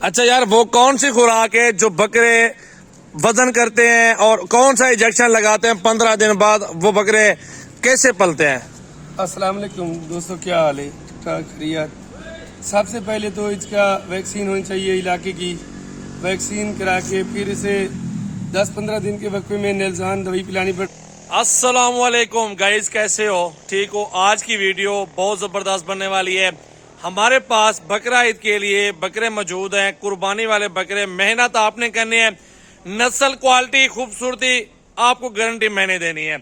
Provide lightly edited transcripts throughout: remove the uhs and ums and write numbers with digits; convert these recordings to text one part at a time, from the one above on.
अच्छा यार, वो कौन सी खुराक है जो बकरे वजन करते हैं और कौन सा इंजेक्शन लगाते हैं 15 दिन बाद, वो बकरे कैसे पलते हैं? अस्सलाम वालेकुम दोस्तों, क्या हाल है? ठीक ठाक, खैरियत। सबसे पहले तो इसका वैक्सीन होनी चाहिए, इलाके की वैक्सीन करा के फिर इसे 10-15 दिन के वक्त में नेल्जान दवाई पिलानी पड़ती। अस्सलाम वालेकुम गाइस, कैसे हो? ठीक हो? आज की वीडियो बहुत जबरदस्त बनने वाली है। हमारे पास बकरा ईद के लिए बकरे मौजूद हैं, कुर्बानी वाले बकरे। मेहनत आपने करनी है, नस्ल, क्वालिटी, खूबसूरती आपको गारंटी मैंने देनी है।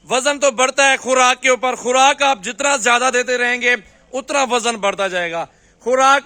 वजन तो बढ़ता है खुराक के ऊपर। खुराक आप जितना ज्यादा देते रहेंगे उतना वजन बढ़ता जाएगा। खुराक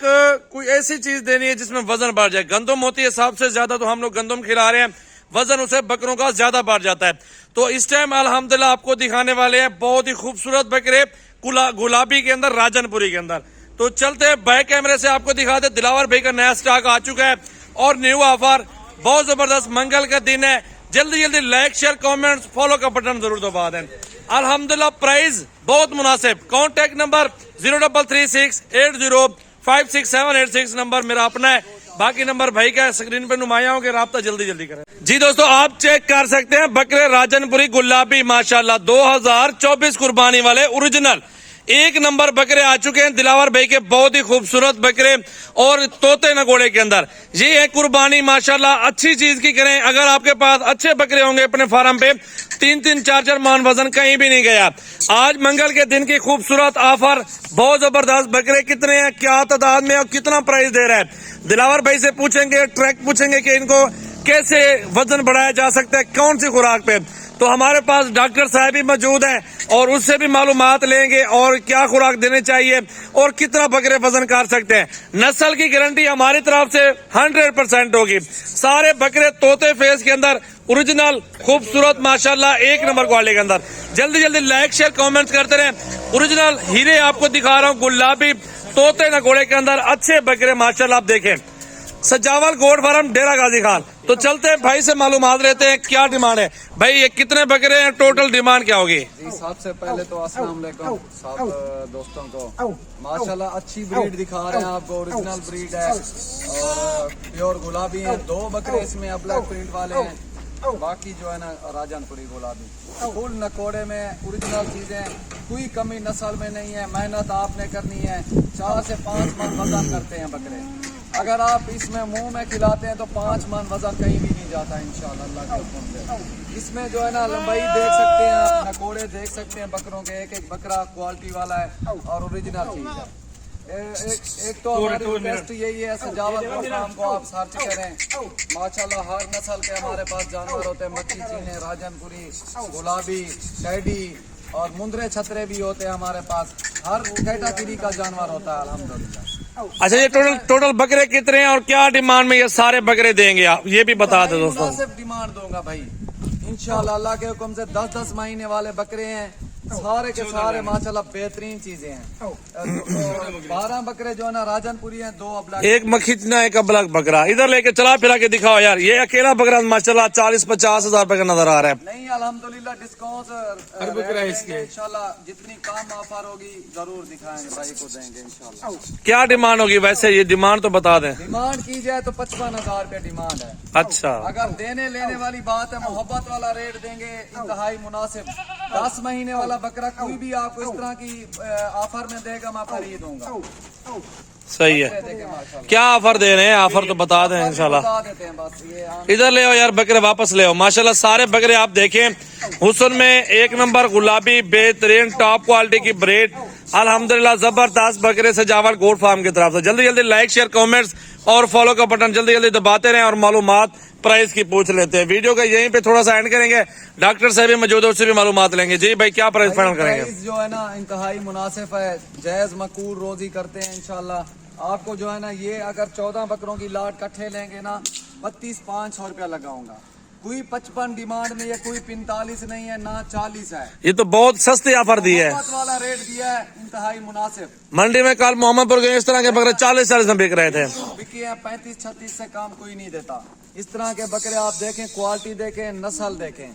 कोई ऐसी चीज देनी है जिसमें वजन बढ़ जाए। गंदम होती है सबसे ज्यादा, तो हम लोग गंदम खिला रहे हैं, वजन उसे बकरों का ज्यादा बढ़ जाता है। तो इस टाइम अल्हम्दुलिल्लाह आपको दिखाने वाले हैं बहुत ही खूबसूरत बकरे गुलाबी के अंदर, राजनपुरी के अंदर। तो चलते हैं बैक कैमरे से आपको दिखाते। दिलावर भाई का नया स्टॉक आ चुका है और न्यू ऑफर बहुत जबरदस्त। मंगल का दिन है, जल्दी जल्दी लाइक, शेयर, कमेंट्स, फॉलो का बटन जरूर दबा दें। अल्हम्दुलिल्लाह प्राइस बहुत मुनासिब। कॉन्टेक्ट नंबर 033680567886 नंबर मेरा अपना है। बाकी नंबर भाई का स्क्रीन पे नुमाया होंगे, राब्ता जल्दी जल्दी करें। जी दोस्तों, आप चेक कर सकते हैं बकरे राजनपुरी गुलाबी माशाल्लाह 2024 कुर्बानी वाले ओरिजिनल एक नंबर बकरे आ चुके हैं दिलावर भाई के। बहुत ही खूबसूरत बकरे और तोते नगोड़े के अंदर ये है कुर्बानी माशाल्लाह। अच्छी चीज की करें। अगर आपके पास अच्छे बकरे होंगे अपने फार्म पे, 3-3, 4-4 मान वजन कहीं भी नहीं गया। आज मंगल के दिन की खूबसूरत ऑफर, बहुत जबरदस्त। बकरे कितने हैं, क्या तादाद में और कितना प्राइस दे रहा है, दिलावर भाई से पूछेंगे। ट्रैक पूछेंगे कि इनको कैसे वजन बढ़ाया जा सकता है, कौन सी खुराक पे। तो हमारे पास डॉक्टर साहब भी मौजूद हैं और उससे भी मालूमात लेंगे और क्या खुराक देने चाहिए और कितना बकरे वजन कर सकते हैं। नस्ल की गारंटी हमारी तरफ से 100% होगी। सारे बकरे तोते फेस के अंदर ओरिजिनल खूबसूरत माशाल्लाह एक नंबर क्वालिटी के अंदर। जल्दी जल्दी लाइक, शेयर, कमेंट्स करते रहे। ओरिजिनल हीरे आपको दिखा रहा हूँ, गुलाबी तोते नगोड़े के अंदर अच्छे बकरे माशाल्लाह। आप देखें, सजावल गोड फार्म, डेरा गाजी खान। तो चलते हैं भाई से मालूमात लेते हैं क्या डिमांड है। भाई ये कितने बकरे हैं, टोटल डिमांड क्या होगी? जी सबसे पहले तो अस्सलाम वालेकुम सब दोस्तों को। माशाल्लाह अच्छी ब्रीड दिखा रहे हैं आपको, ओरिजिनल ब्रीड है और प्योर गुलाबी है। 2 बकरे इसमें ब्लैक प्रिंट वाले हैं, बाकी जो है ना राजनपुरी गुलाबी। फुल नकोड़े में ओरिजिनल चीजें, कोई कमी नस्ल में नहीं है। मेहनत आपने करनी है। 4 से 5 मन वजन करते हैं बकरे। अगर आप इसमें मुंह में खिलाते हैं तो 5 मन वजन कहीं भी नहीं जाता इंशाल्लाह अल्लाह के हुक्म से। इसमें जो है ना लंबाई देख सकते हैं आप, नकोड़े देख सकते हैं बकरों के। एक एक बकरा क्वालिटी वाला है और ओरिजिनल चीज है। एक तो हमारी रिक्वेस्ट यही है, सजावल प्रोग्राम को आप सर्च करें। माशाल्लाह हर नस्ल के हमारे पास जानवर होते हैं। मक्खी चीने, राजनपुरी, गुलाबी, टैडी और मुंदरे छतरे भी होते हैं हमारे पास। हर कैटेगरी का जानवर होता है अल्हम्दुलिल्लाह। अच्छा, ये टोटल बकरे कितने हैं और क्या डिमांड में ये सारे बकरे देंगे आप, ये भी बता दो दोस्तों। सिर्फ डिमांड दूंगा भाई इंशाल्लाह अल्लाह के हुक्म से। 10-10 महीने वाले बकरे हैं, सारे के सारे माशाल्लाह बेहतरीन चीजें हैं। 12 बकरे जो है ना राजनपुरी हैं, 2 अबलग, एक मखीचना, एक अबलग बकरा। इधर लेके चला फिरा के दिखाओ यार। ये अकेला बकरा माशाल्लाह 40-50 हजार रुपए का नजर आ रहा है। नहीं अल्हम्दुलिल्लाह डिस्काउंट इंशाल्लाह जितनी कम ऑफर होगी जरूर दिखाएंगे, भाई को देंगे इंशाल्लाह। क्या डिमांड होगी वैसे, ये डिमांड तो बता दें। डिमांड की जाए तो 55,000 रुपए डिमांड है। अच्छा, अगर देने लेने वाली बात है, मोहब्बत वाला रेट देंगे, इंतहाई मुनासिब। 10 महीने वाला बकरा कोई भी आपको इस तरह की ऑफर में देगा, मैं खरीदूंगा। सही है। क्या ऑफर दे रहे हैं, ऑफर तो बता दें इंशाल्लाह। बता देते हैं बस। ये इधर ले आओ यार, बकरे वापस ले आओ। माशाल्लाह सारे बकरे आप देखें, हुस्न में एक नंबर, गुलाबी, बेहतरीन टॉप क्वालिटी की ब्रीड। अल्हम्दुलिल्लाह जबरदस्त बकरे सजावल गोड फार्म की तरफ से। जल्दी जल्दी लाइक, शेयर, कमेंट्स और फॉलो का बटन जल्दी जल्दी दबाते रहें और मालूमात प्राइस की पूछ लेते हैं। वीडियो का यहीं पे थोड़ा सा एंड करेंगे, डॉक्टर साहब भी मौजूद है, उससे भी मालूमात लेंगे। जी भाई, क्या प्राइस फाइनल करेंगे? प्राइस जो है ना इंतहाई मुनासिब है, जायज मकूर रोजी करते हैं इंशाल्लाह। आपको जो है ना ये अगर 14 बकरों की लाट इकट्ठे लेंगे ना 32,500 रुपया लगाऊंगा। कोई 55 डिमांड नहीं है, कोई 45 नहीं है, ना 40 है। ये तो बहुत सस्ती ऑफर दी है, वाला रेट दिया है, इंतहाई मुनासिब। मंडी में कल मोहम्मदपुर गए, इस तरह के बकरे 40-40 में बिक रहे थे। बिके हैं 35-36 से काम कोई नहीं देता। इस तरह के बकरे आप देखें, क्वालिटी देखें, नस्ल देखें।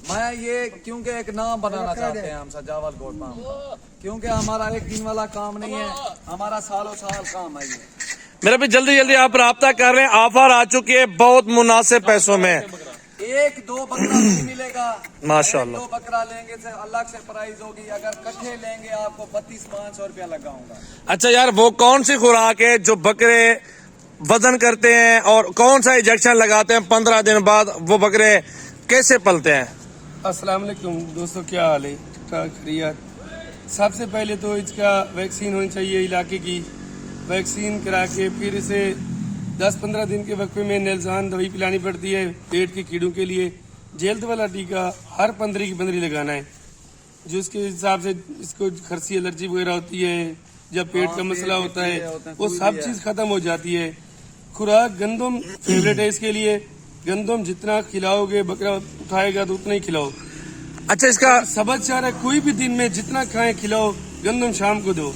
मैं ये क्योंकि एक नाम बनाना चाहते हैं हम सजावल गोट फार्म, क्योंकि हमारा एक दिन वाला काम नहीं है, हमारा सालों साल काम है ये। मेरा भी जल्दी जल्दी आप राब्ता कर रहे हैं, ऑफर आ चुकी है बहुत मुनासिब पैसों में। एक दो बकरा नहीं मिलेगा माशाल्लाह। एक दो बकरा लेंगे से अलग से प्राइस होगी, अगर कट्ठे लेंगे आपको 3200-500 रुपया लगाऊंगा। अच्छा यार, वो कौन सी खुराक है जो बकरे वजन करते हैं और कौन सा इंजेक्शन लगाते हैं 15 दिन बाद, वो बकरे कैसे पलते हैं? अस्सलाम वालेकुम दोस्तों, क्या हाल है? ठीक ठाक खैरियत। सबसे पहले तो इसका वैक्सीन होनी चाहिए इलाके की। वैक्सीन करा के फिर इसे 10-15 दिन के वक्फे में नेल्जान दवाई पिलानी पड़ती है पेट के कीड़ों के लिए। जेल्द वाला टीका हर 15 की 15 लगाना है, जिसके हिसाब से इसको खरसी एलर्जी वगैरह होती है, जब पेट का मसला होता है वो सब चीज़ खत्म हो जाती है। खुराक गंदम फेवरेट है इसके लिए। गंदम जितना खिलाओगे बकरा उठाएगा तो उतना ही खिलाओ। अच्छा, इसका सबक चारा कोई भी दिन में जितना खाएं खिलाओ। गंदम शाम को दो,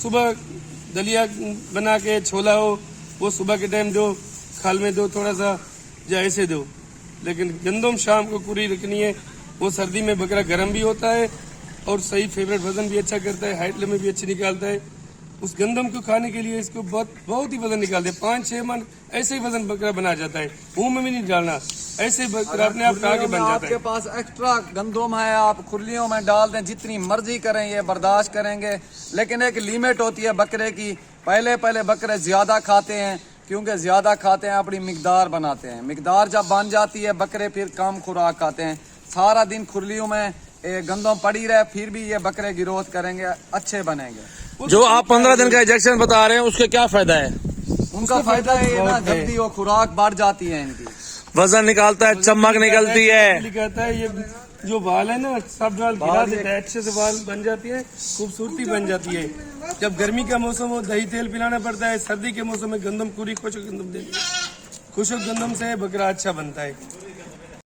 सुबह दलिया बना के छोला हो वो सुबह के टाइम दो, खाल में दो थोड़ा सा, या ऐसे दो। लेकिन गंदम शाम को पूरी रखनी है। वो सर्दी में बकरा गर्म भी होता है और सही फेवरेट वजन भी अच्छा करता है, हाइट में भी अच्छी निकालता है। उस गंदम को खाने के लिए इसको बहुत ही वजन निकालते हैं। 5-6 मन ऐसे ही वजन बकरा बना जाता है, मुंह में भी नहीं डालना, ऐसे ही बकरा अपने आप खा के बन जाता आपके है। पास एक्स्ट्रा गंदम है, आप खुरलियों में डाल दें, जितनी मर्जी करें ये बर्दाश्त करेंगे, लेकिन एक लिमिट होती है बकरे की। पहले बकरे ज्यादा खाते हैं, क्योंकि ज्यादा खाते हैं अपनी मिकदार बनाते हैं। मिकदार जब बन जाती है बकरे फिर कम खुराक खाते हैं। सारा दिन खुरलियों में गंदम पड़ी रहे फिर भी ये बकरे ग्रोथ करेंगे, अच्छे बनेंगे। जो आप 15 दिन का इंजेक्शन बता रहे हैं उसके क्या फायदा है? उनका फायदा है ना, जल्दी वो खुराक बढ़ जाती है इनकी, वजन निकालता है, चमक निकलती है। कहता है ये जो बाल है ना, सब बाल गिरा देता है, अच्छे से बाल बन जाती है, खूबसूरती बन जाती है। जब गर्मी का मौसम हो दही तेल पिलाना पड़ता है, सर्दी के मौसम में गंदम पूरी खुशक गंदम देनी है। खुशक गंदम से बकरा अच्छा बनता है।